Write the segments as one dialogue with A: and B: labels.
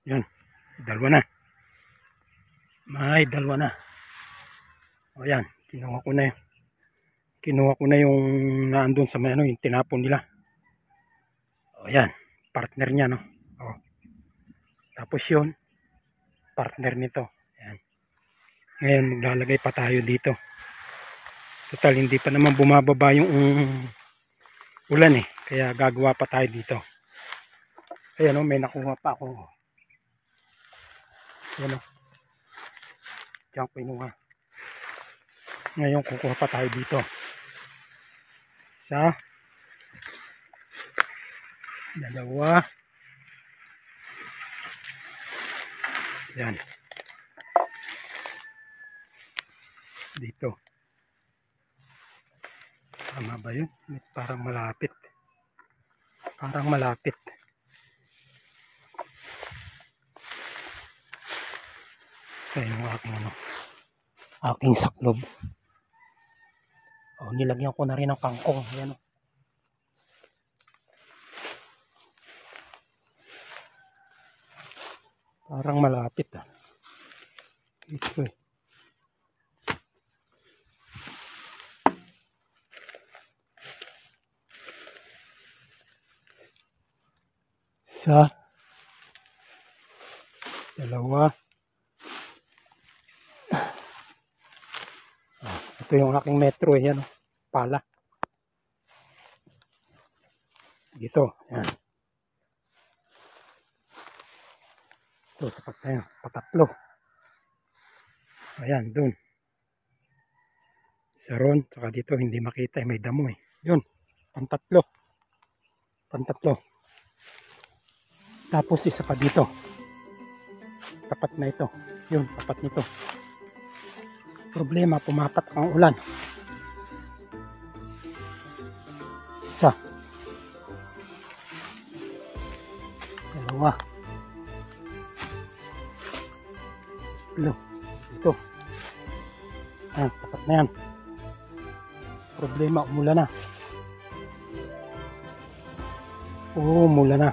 A: Yan, dalawa na. May dalawa na. O yan, kinuha ko na yung naandun sa may ano, yung tinapon nila. O yan, partner niya, no. O. Tapos yun, partner nito. Yan. Ngayon, maglalagay pa tayo dito. Total, hindi pa naman bumababa yung ulan eh. Kaya gagawa pa tayo dito. Ayan o, may nakuha pa ako. Ayan o. Diyan kinuha. Ngayon, kukuha pa tayo dito. Isa. Dalawa. Ayan. Dito. Tama ba yun? Parang malapit. Parang malapit. Kaya yung aking saklob. O, nilagyan ko na rin ng kangkong. Ayan o. Parang malapit ah. Ito eh. Isa. Dalawa. Ito yung aking metro eh. Yan, pala. Dito. Yan. Ito sa patatlo. Ayan, dun. Sa ron. Saka dito hindi makita. May damo eh. Yun. Pantatlo. Tapos isa pa dito. Tapat na ito. Yun, tapat nito. Problema, pumapat ang ulan. Isa. Dalawa. Tatlo. Ito. Ayan, tapat na yan. Problema, umulan na. Umulan na.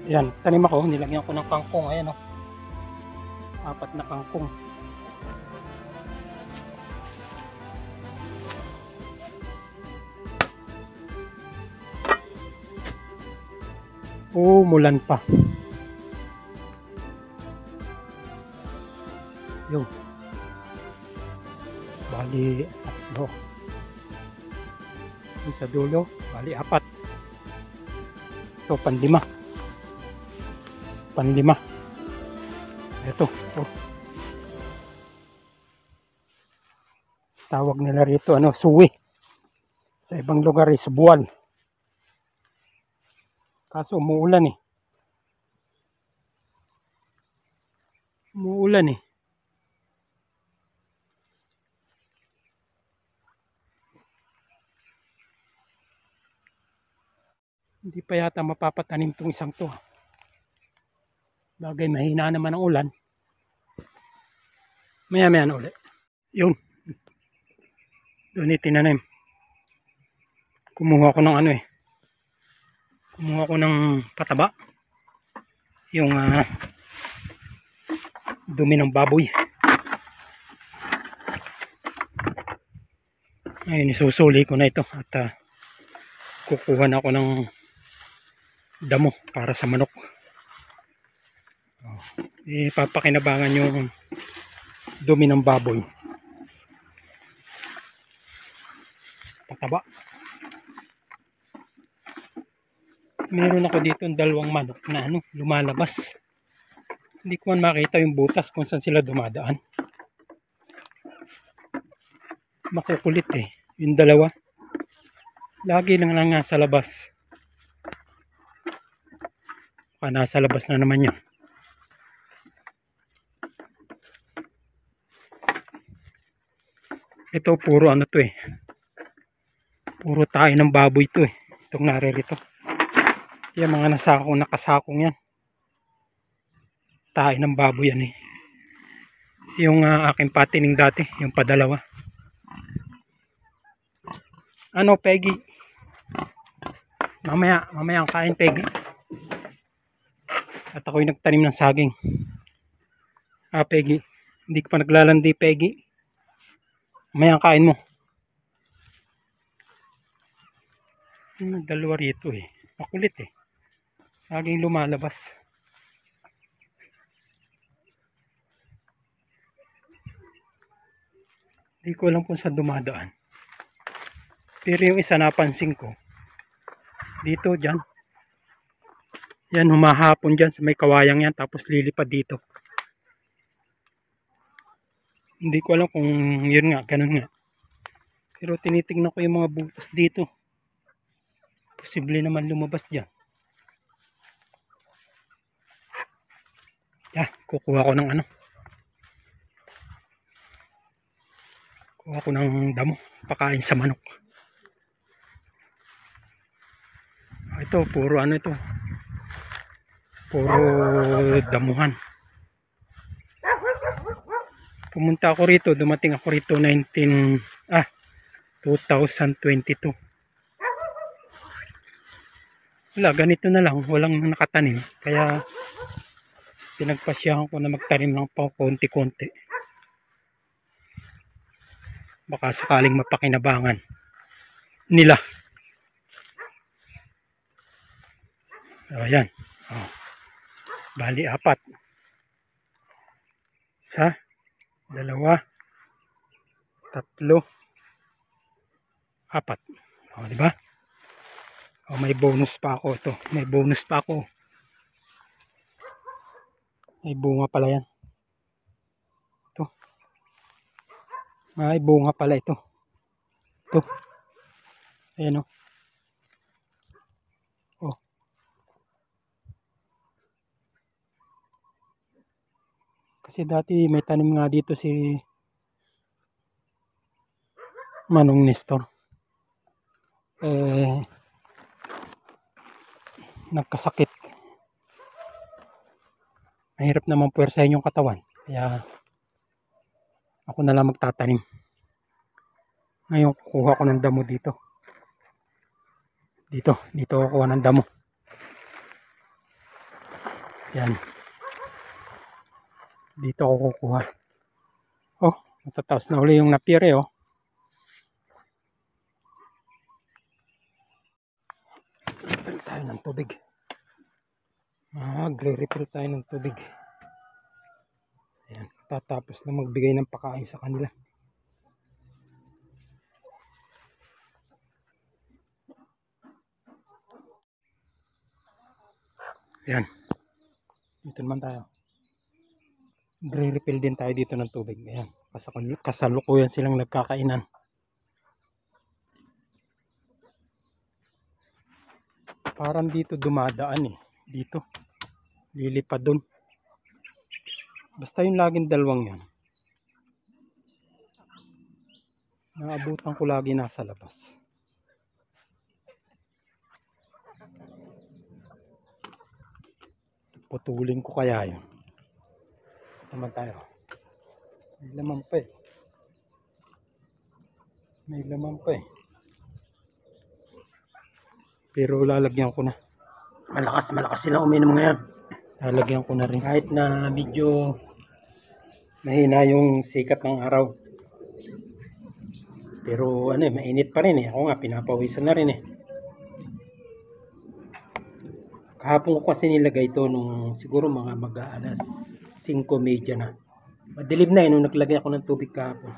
A: Ayan, tanim ako, nilagyan ko ng kangkong. Ayan o. 4 na kangkong. Umulan pa. Yun. Bali 3. Yung sa dulo, bali 4. Ito, panlima. Ito. Oh. Tawag nila rito, suwi. Sa ibang lugar is buwal. Kaso umuulan eh. Hindi pa yata mapapatanim itong isang to. Bagay mahina naman ang ulan. Maya ulit. Yun. Doon itinanim. Kumuha ko ng pataba. Yung dumi ng baboy. Ayun, isusuli ko na ito. At kukuha na ako ng damo para sa manok. Ipapakinabangan yung dumi ng baboy. Pataba. Meron ako dito 2 manok na lumalabas. Hindi ko man makita yung butas kung saan sila dumadaan. Makukulit eh. Yung 2. Lagi lang nasa labas. Nasa labas na naman yun. Ito puro to eh. Puro tayo ng baboy to eh. Itong naririto. Yung mga nakasakong yan. Tayo ng baboy yan eh. Yung aking patining dati. Yung padalawa. Peggy? Mamaya ang kain, Peggy. At ako'y nagtanim ng saging. Peggy. Hindi ko pa naglalandi, Peggy. Mayang kain mo. Dalawa rito eh. Makulit eh. Saging lumalabas. Hindi ko alam kung saan dumadaan. Pero yung isa napansin ko. Dito, dyan. Yan, humahapon dyan sa may kawayang yan. Tapos lilipad dito. Hindi ko alam kung yun nga, ganun nga. Pero tinitingnan ko yung mga butas dito. Posible naman lumabas dyan. Yan, kukuha ko ng ano. Kuha ko ng damo. Pakain sa manok. Ito, puro ano ito. Puro damuhan. Pumunta ako rito, dumating ako rito 2022. Wala, ganito na lang, walang nakatanim. Kaya pinagpasyahan ko na magtanim ng konti-konti. Baka sakaling mapakinabangan nila. Ayan. Oh. Bali 4. Isa, 2, 3, 4. Oh, di ba? Oh, may bonus pa ako ito. May bonus pa ako. May bunga pala yan. Ito. May bunga pala ito. Ito. Ayan o. Oh. Kasi dati may tanim nga dito si Manong Nestor. Nagkasakit. Mahirap naman puwersahin yung katawan. Kaya ako na lang magtatanim. Ngayon kukuha ko ng damo dito. Dito ako kuha ng damo. Yan. Dito ako kukuha. Oh, matataos na uli yung napire oh. Refill tayo ng tubig. Magre-refill tayo ng tubig. Ayan, tatapos na magbigay ng pakain sa kanila. Ayan. Dito naman tayo. Magre-refill din tayo dito ng tubig. Ayan. Kasalukuyan silang nagkakainan. Parang dito dumadaan eh. Dito. Lilipad dun. Basta yung laging dalawang yan. Naabutan ko lagi nasa labas. Putulin ko kaya yun. Naman tayo. May laman pa eh. May laman pa eh. Pero lalagyan ko na. Malakas sila uminom ngayon. Lalagyan ko na rin. Kahit na medyo mahina yung sikat ng araw. Pero ano eh, mainit pa rin eh. Ako nga, pinapawisan na rin eh. Kahapon ko kasi nilagay ito nung siguro mga mag-aalas 5:30 na. Madilim na eh nung naglagay ako ng tubig kahapon.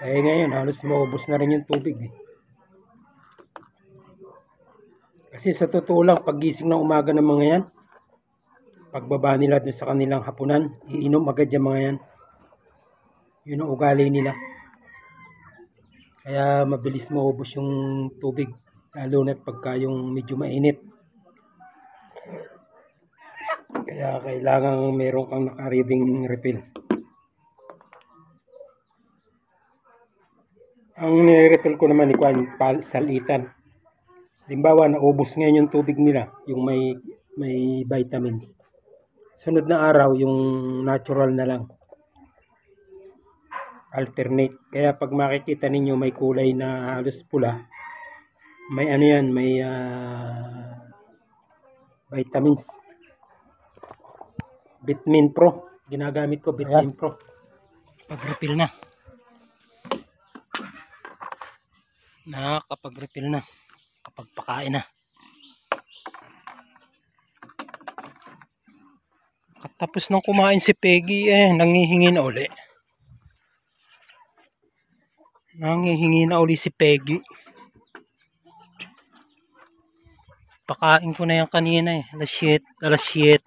A: Eh ngayon, halos maubos na rin yung tubig eh. Kasi sa totoo lang, paggising ng umaga ng mga yan, pagbaba nila dun sa kanilang hapunan, iinom agad yung mga yan. Yun ang ugali nila. Kaya mabilis maubos yung tubig. Lalo na pagka yung medyo mainit. Kaya kailangan meron kang nakareading refill. Ang nire-refill ko naman ni salitan. Halimbawa, naubos ngayon yung tubig nila, yung may vitamins. Sunod na araw, yung natural na lang. Alternate. Kaya pag makikita ninyo may kulay na halos pula, may ano yan, may vitamins. Bitmin Pro. Ginagamit ko Bitmin Pro. Pag-refill na. Nakakapag-refill na. Kapag pakain na. Tapos nang kumain si Peggy nangihingi na uli. Nangihingi na uli si Peggy. Pakain ko na yan kanina alas 7.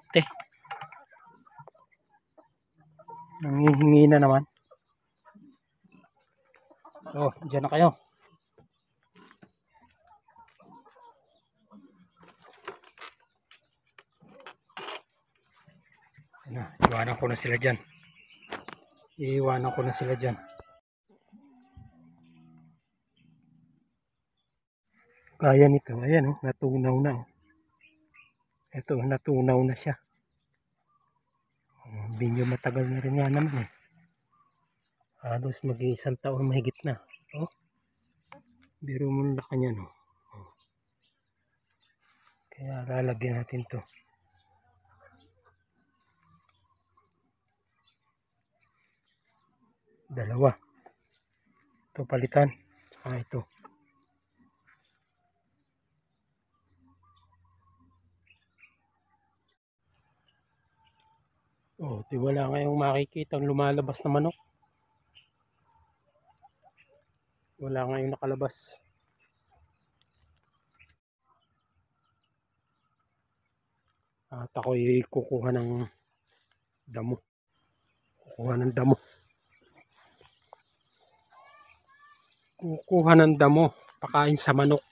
A: Nangihingi na naman. So, dyan na kayo. Iwanan ko na sila dyan. Iiwanan ko na sila dyan. Kaya nito, ayan natunaw na. Ito, natunaw na siya. Medyo matagal na rin nga naman halos mag-iisang taon mahigit na. Biro mo na kanya kaya lalagyan natin to. Dalawa. Ito palitan. Saka ito. Di wala ngayong makikita ang lumalabas na manok. Wala ngayong nakalabas. At ako'y kukuha ng damo. Kukuha ng damo. Pakain sa manok.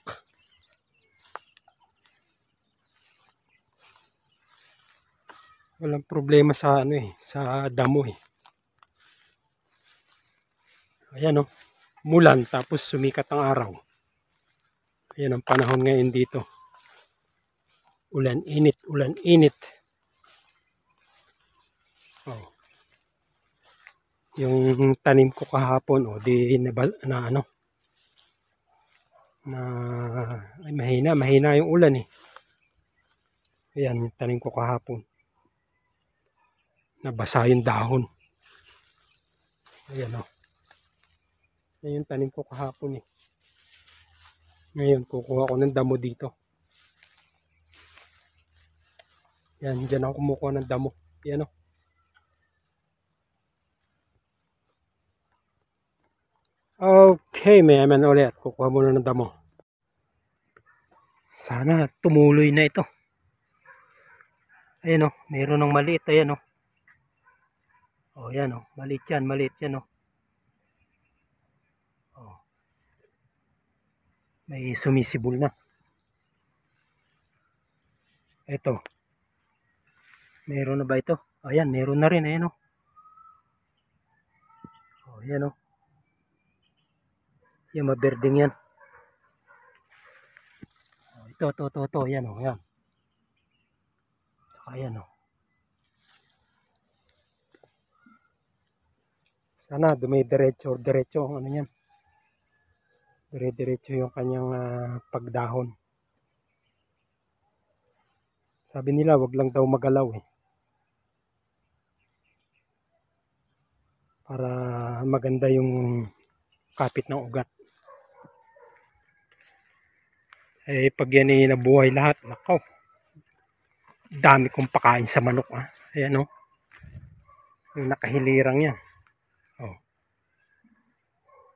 A: Walang problema sa sa damo Ayan mulan tapos sumikat ang araw. Ayan ang panahon ngayon dito. Ulan init. Yung tanim ko kahapon mahina yung ulan Ayan yung tanim ko kahapon. Nabasa yung dahon. Ayan Ayan yung tanim ko kahapon Ngayon kukuha ko ng damo dito. Yan, dyan ako kumukuha ng damo. Yan Okay, may aman ulit. Kukuha muna ng damo. Sana tumuloy na ito. Ayan mayroon ng maliit. Ayan yan maliit yan may sumisibol na. Ito. Meron na ba ito? Ayan, meron na rin. Ayan Ayan yung maberding yan. Ito. Ayan Ayan. Ayan Sana dumidiretso ang yan. Dire-diretso yung kanyang pagdahon. Sabi nila wag lang daw magalaw para maganda yung kapit ng ugat. Pag yan nabuhay lahat, nakaw. Dami kong pakain sa manok Ayan yung nakahilirang yan.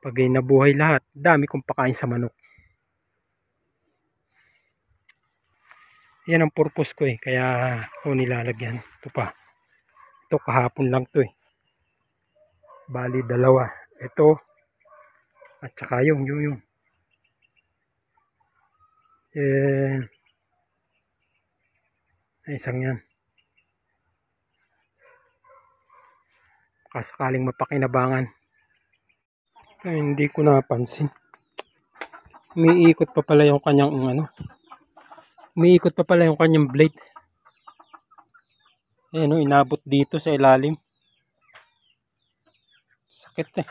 A: Pag nabuhay lahat, dami kong pakain sa manok. Yan ang purpose ko kaya ako nilalagyan. Ito pa. Ito kahapon lang to Bali dalawa. Ito at saka yung isang yan. Kasakaling mapakinabangan. Hindi ko napansin. Umiikot pa pala yung kanyang Umiikot pa pala yung kanyang blade. Ayan inabot dito sa ilalim. Sakit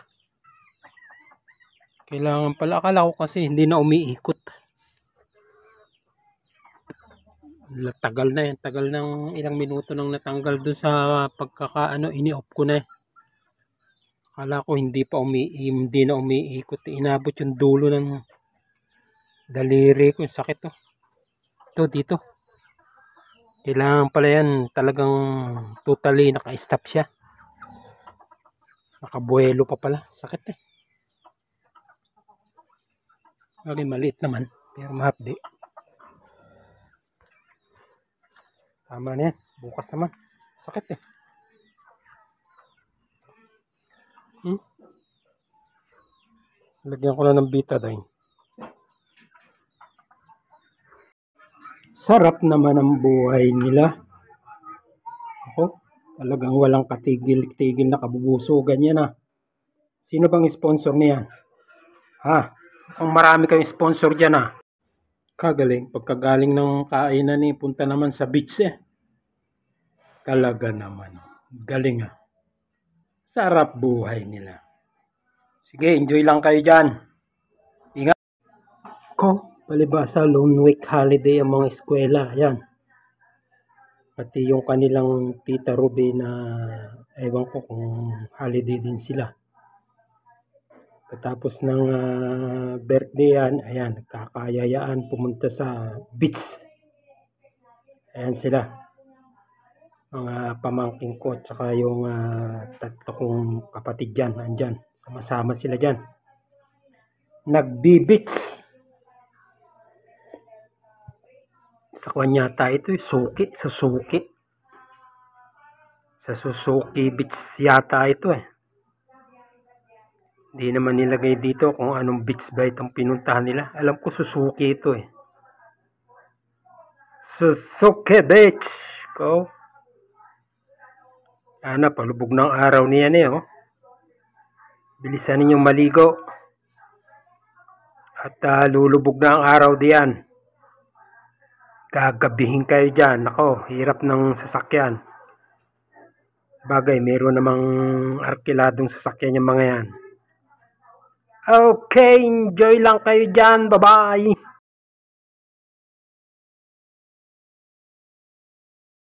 A: Kailangan pala. Akala ko kasi hindi na umiikot. tagal na yan. Tagal ng ilang minuto nang natanggal dun sa pagkakaano, ini-off ko na eh. Akala ko hindi na umiikot. Inabot yung dulo ng daliri ko. Yung sakit to. Ito, dito. Kailangan pala yan talagang totally naka-stop siya. Nakabuelo pa pala. Sakit eh. Okay, maliit naman. Pero mahapdi. Tama na yan. Bukas naman. Sakit eh. Lagyan ko na ng betadine. Sarap naman ang buhay nila. Ako, talagang walang katigil-tigil na kabubusugan yan ah. Sino bang sponsor niyan? Ha? Kung marami kayong sponsor dyan ah. Kagaling. Pagkagaling ng kainan eh, punta naman sa beach eh. Talaga naman. Galing ah. Sarap buhay nila. Sige, enjoy lang kayo dyan. Ingat. Ko, palibasa, long week holiday ang mga eskwela. Ayan. Pati yung kanilang tita Ruby na ewan ko kung holiday din sila. Katapos ng birthday yan, ayan, kakayayaan pumunta sa beach. Ayan sila. Mga pamangking ko, tsaka yung tatlo kong kapatid dyan, andyan. Sama-sama sila dyan. Nagbi-beach. Sa kanya ito, Suki, Suzuki. Sa Suzuki Beach yata ito eh. Hindi naman nilagay dito kung anong beach ba itong pinuntahan nila. Alam ko Suzuki ito eh. Suzuki Beach. Go. Sana palubog ng araw niyan eh oh. Bilisan ninyong maligo. At lulubog na ang araw diyan. Gagabihin kayo dyan. Ako, hirap ng sasakyan. Bagay, meron namang arkiladong sasakyan yung mga yan. Okay, enjoy lang kayo dyan. Bye-bye.